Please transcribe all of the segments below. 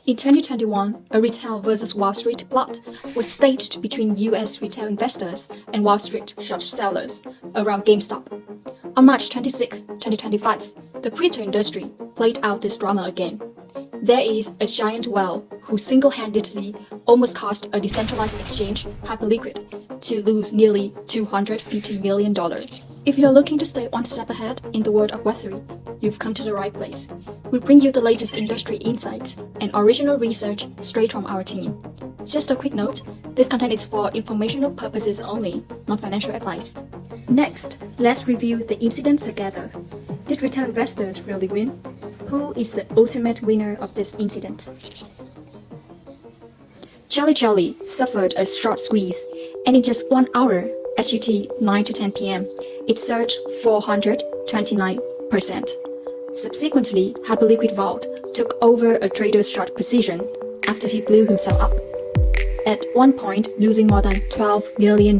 In 2021, a retail versus Wall Street plot was staged between US retail investors and Wall Street short sellers around GameStop. On March 26, 2025, the crypto industry played out this drama again. There is a giant whale who single-handedly almost caused a decentralized exchange, Hyperliquid, to lose nearly $250 million. If you're looking to stay one step ahead in the world of Web3, you've come to the right place. We bring you the latest industry insights and original research straight from our team. Just a quick note, this content is for informational purposes only, not financial advice. Next, let's review the incident together. Did retail investors really win? Who is the ultimate winner of this incident? JellyJelly suffered a short squeeze, and in just 1 hour, SUT 9 to 10 p.m., it surged 429%. Subsequently, Hyperliquid Vault took over a trader's short position after he blew himself up, at one point losing more than $12 million.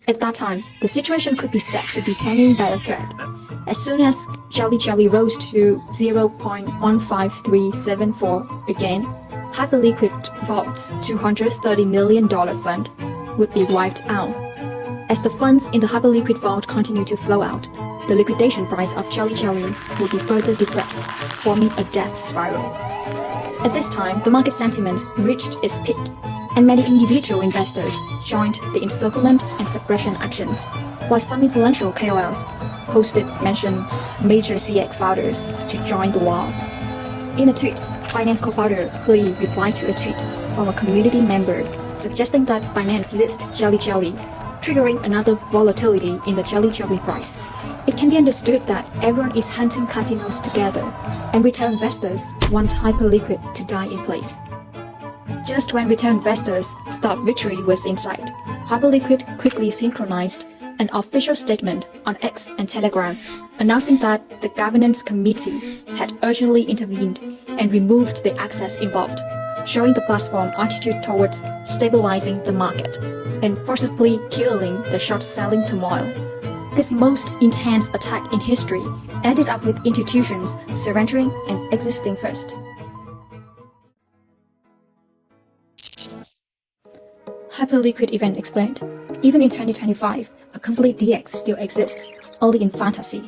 At that time, the situation could be said to be hanging by a thread. As soon as JellyJelly rose to 0.15374 again, Hyperliquid Vault's $230 million fund would be wiped out. As the funds in the Hyperliquid Vault continue to flow out, the liquidation price of JellyJelly will be further depressed, forming a death spiral. At this time, the market sentiment reached its peak, and many individual investors joined the encirclement and suppression action, while some influential KOLs mentioned major CEX founders to join the war. In a tweet, Binance co-founder He replied to a tweet from a community member suggesting that Binance list JellyJelly, triggering another volatility in the JellyJelly price. It can be understood that everyone is hunting casinos together, and retail investors want Hyperliquid to die in place. Just when retail investors thought victory was in sight, Hyperliquid quickly synchronized an official statement on X and Telegram, announcing that the governance committee had urgently intervened and removed the access involved, showing the platform's attitude towards stabilizing the market and forcibly killing the short-selling turmoil. This most intense attack in history ended up with institutions surrendering and existing first. Hyperliquid event explained, even in 2025, a complete DEX still exists, only in fantasy.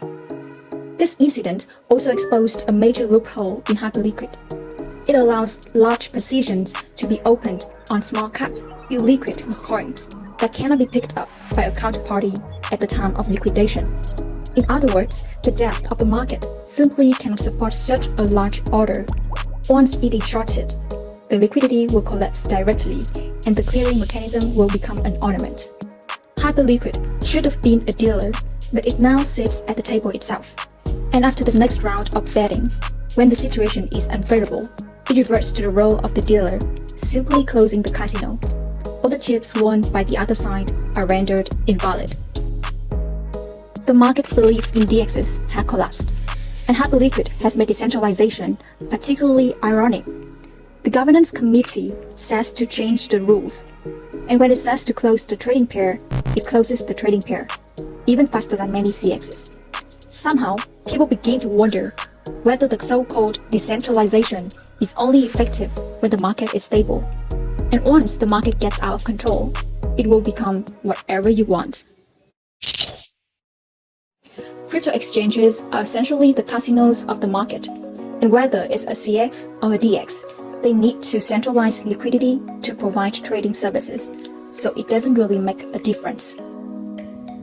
This incident also exposed a major loophole in Hyperliquid. It allows large positions to be opened on small-cap, illiquid coins that cannot be picked up by a counterparty at the time of liquidation. In other words, the depth of the market simply cannot support such a large order. Once it is shorted, the liquidity will collapse directly, and the clearing mechanism will become an ornament. Hyperliquid should have been a dealer, but it now sits at the table itself. And after the next round of betting, when the situation is unfavorable, it reverts to the role of the dealer, simply closing the casino. All the chips won by the other side are rendered invalid. The market's belief in DEXs had collapsed, and Hyperliquid has made decentralization particularly ironic. The governance committee says to change the rules, and when it says to close the trading pair, it closes the trading pair, even faster than many CEXs. Somehow, people begin to wonder whether the so-called decentralization is only effective when the market is stable. And once the market gets out of control, it will become whatever you want. Crypto exchanges are essentially the casinos of the market, and whether it's a CEX or a DEX, they need to centralize liquidity to provide trading services, so it doesn't really make a difference.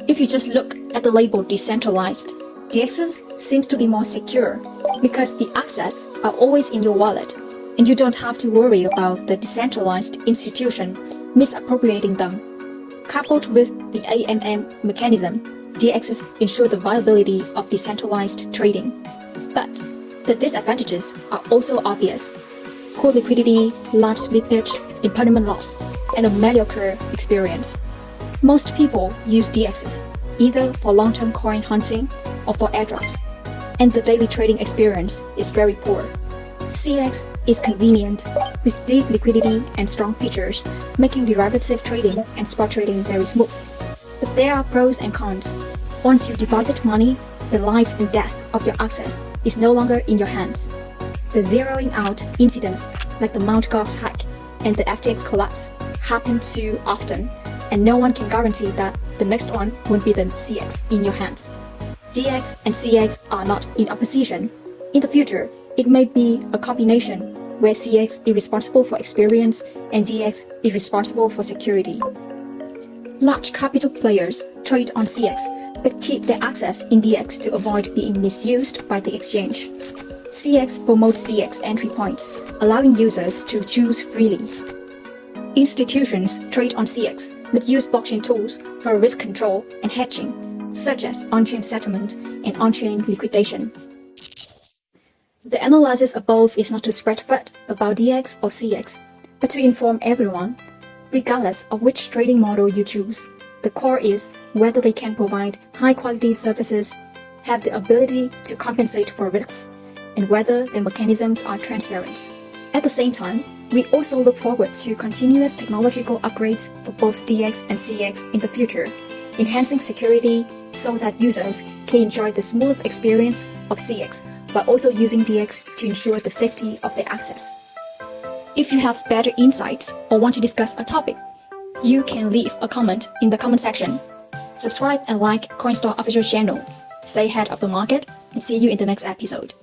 If you just look at the label decentralized, DEXs seems to be more secure because the access are always in your wallet, and you don't have to worry about the decentralized institution misappropriating them. Coupled with the AMM mechanism, DEXs ensure the viability of decentralized trading. But the disadvantages are also obvious. Poor liquidity, large slippage, impermanent loss, and a mediocre experience. Most people use DEXs either for long-term coin hunting or for airdrops, and the daily trading experience is very poor. CEX is convenient, with deep liquidity and strong features, making derivative trading and spot trading very smooth. But there are pros and cons. Once you deposit money, the life and death of your access is no longer in your hands. The the zeroing out incidents like the Mt. Gox hack and the FTX collapse happen too often, and no one can guarantee that the next one won't be the CEX in your hands. DEX and CEX are not in opposition. In the future, it may be a combination where CEX is responsible for experience and DEX is responsible for security. Large capital players trade on CEX but keep their access in DEX to avoid being misused by the exchange. CEX promotes DEX entry points, allowing users to choose freely. Institutions trade on CEX but use blockchain tools for risk control and hedging, such as on-chain settlement and on-chain liquidation. The analysis above is not to spread FUD about DEX or CEX, but to inform everyone, regardless of which trading model you choose. The core is whether they can provide high-quality services, have the ability to compensate for risks, and whether the mechanisms are transparent. At the same time, we also look forward to continuous technological upgrades for both DEX and CEX in the future, enhancing security so that users can enjoy the smooth experience of CEX while also using DEX to ensure the safety of their access. If you have better insights or want to discuss a topic, you can leave a comment in the comment section. Subscribe and like CoinStore official channel. Stay ahead of the market and see you in the next episode.